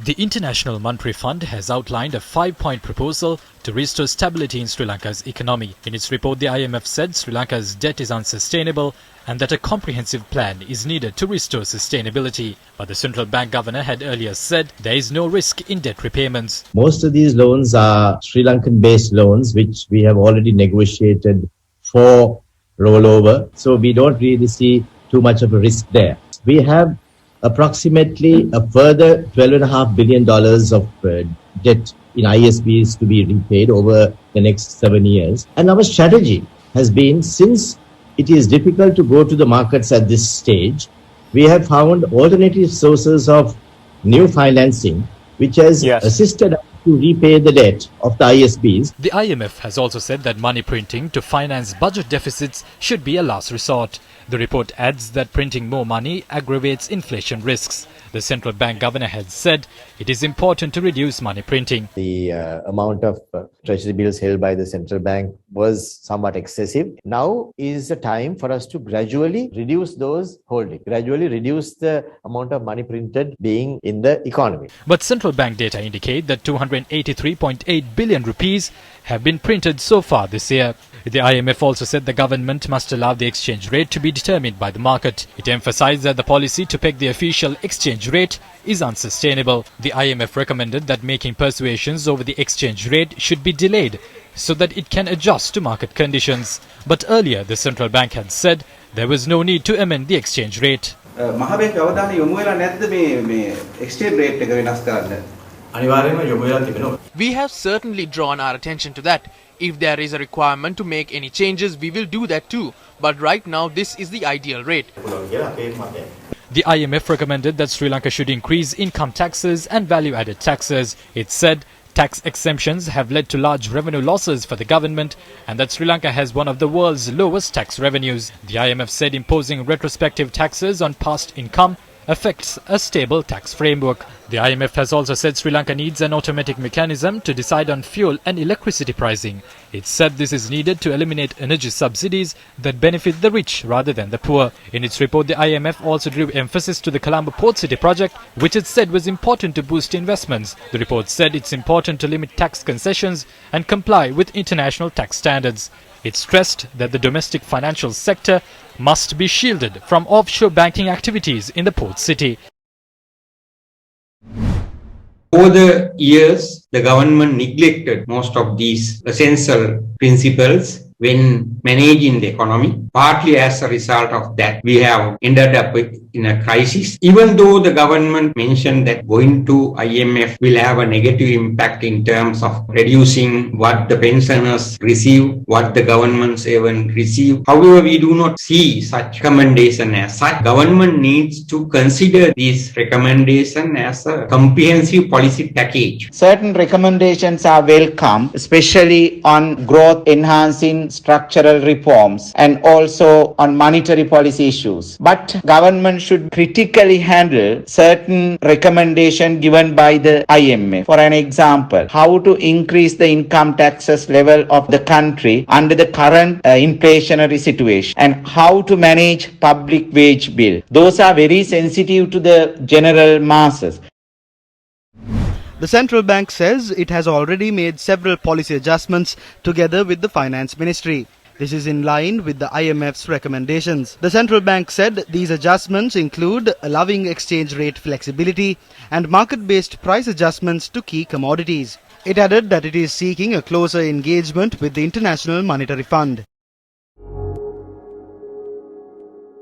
The International Monetary Fund has outlined a 5-point proposal to restore stability in Sri Lanka's economy. In its report, the IMF said Sri Lanka's debt is unsustainable and that a comprehensive plan is needed to restore sustainability. But the central bank governor had earlier said there is no risk in debt repayments. Most of these loans are Sri Lankan-based loans, which we have already negotiated for rollover. So we don't really see too much of a risk there. We have approximately a further $12.5 billion of debt in ISBs to be repaid over the next 7 years. And our strategy has been, since it is difficult to go to the markets at this stage, we have found alternative sources of new financing, which has assisted us to repay the debt of the ISBs. The IMF has also said that money printing to finance budget deficits should be a last resort. The report adds that printing more money aggravates inflation risks. The central bank governor has said it is important to reduce money printing. The amount of treasury bills held by the central bank was somewhat excessive. Now is the time for us to gradually reduce those holdings, gradually reduce the amount of money printed being in the economy. But central bank data indicate that 283.8 billion rupees have been printed so far this year. The IMF also said the government must allow the exchange rate to be determined by the market. It emphasized that the policy to peg the official exchange rate is unsustainable. The IMF recommended that making persuasions over the exchange rate should be delayed so that it can adjust to market conditions. But earlier, the central bank had said there was no need to amend the exchange rate. We have certainly drawn our attention to that. If there is a requirement to make any changes, we will do that too. But right now, this is the ideal rate. The IMF recommended that Sri Lanka should increase income taxes and value-added taxes. It said tax exemptions have led to large revenue losses for the government and that Sri Lanka has one of the world's lowest tax revenues. The IMF said imposing retrospective taxes on past income affects a stable tax framework. The IMF has also said Sri Lanka needs an automatic mechanism to decide on fuel and electricity pricing. It said this is needed to eliminate energy subsidies that benefit the rich rather than the poor. In its report, the IMF also drew emphasis to the Colombo Port City project, which it said was important to boost investments. The report said it's important to limit tax concessions and comply with international tax standards. It stressed that the domestic financial sector must be shielded from offshore banking activities in the port city. Over the years, the government neglected most of these essential principles when managing the economy. Partly as a result of that, we have ended up in a crisis. Even though the government mentioned that going to IMF will have a negative impact in terms of reducing what the pensioners receive, what the governments even receive. However, we do not see such recommendation as such. Government needs to consider this recommendation as a comprehensive policy package. Certain recommendations are welcome, especially on growth enhancing structural reforms and also on monetary policy issues. But government should critically handle certain recommendations given by the IMF. For an example, how to increase the income taxes level of the country under the current inflationary situation and how to manage public wage bill. Those are very sensitive to the general masses. The central bank says it has already made several policy adjustments together with the finance ministry. This is in line with the IMF's recommendations. The central bank said these adjustments include allowing exchange rate flexibility and market-based price adjustments to key commodities. It added that it is seeking a closer engagement with the International Monetary Fund.